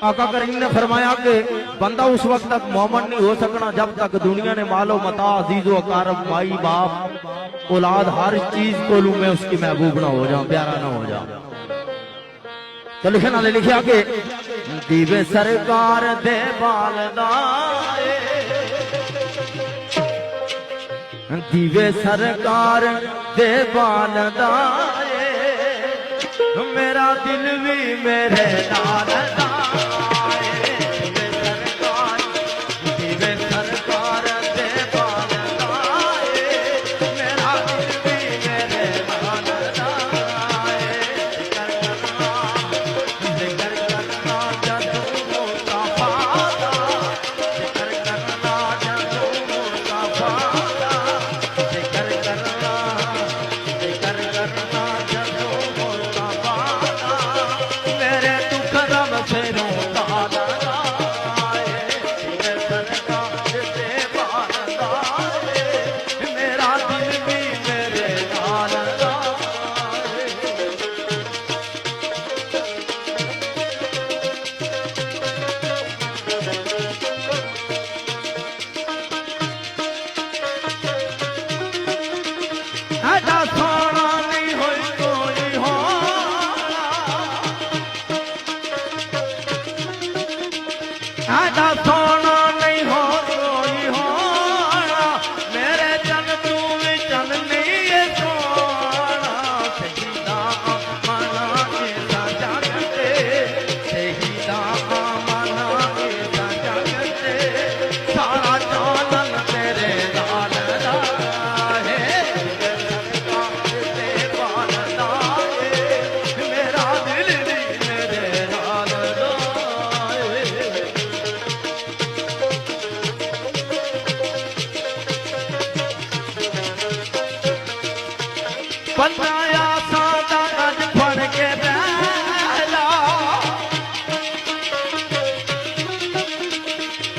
आका करीम ने फरमाया कि बंदा उस वक्त तक मोमन नहीं हो सकना जब तक दुनिया ने मालो मता अजीज अकारब माई बाप औलाद हर चीज को लू मैं उसकी महबूब ना हो जाऊं, प्यारा ना हो जाऊं। तो लिखे नाले लिखा कि दीवे सरकार दे बालदाए, दीवे सरकार दे बालदाए, मेरा दिल भी मेरे नाल बनाया सादा अज फड़ के बैला,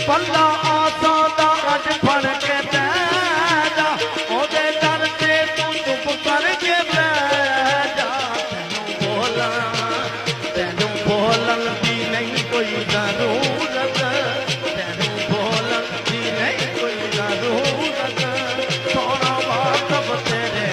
पल्ला आसा दा अज फड़ के बैला, ओदे दर ते तू चुप करके बैजा। तेनू बोलन दी नहीं कोई जरूरत, तेनू बोलन दी नहीं कोई जरूरत, सोना वाकफ तेरे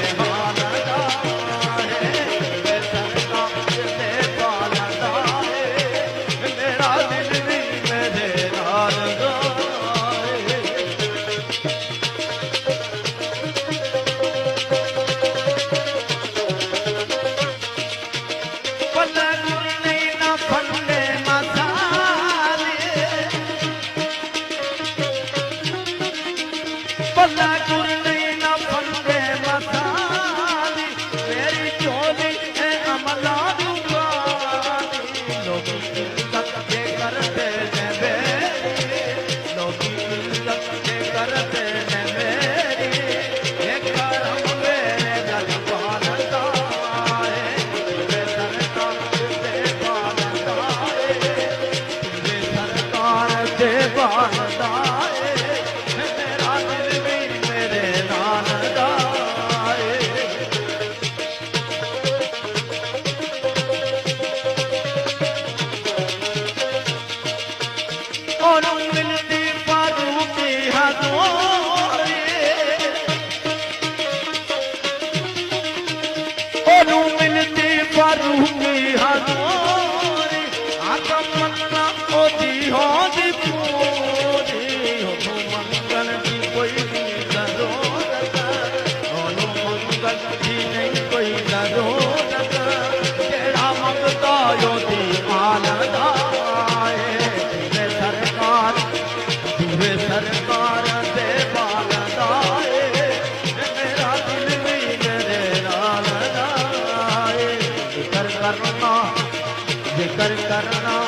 जिक्र करना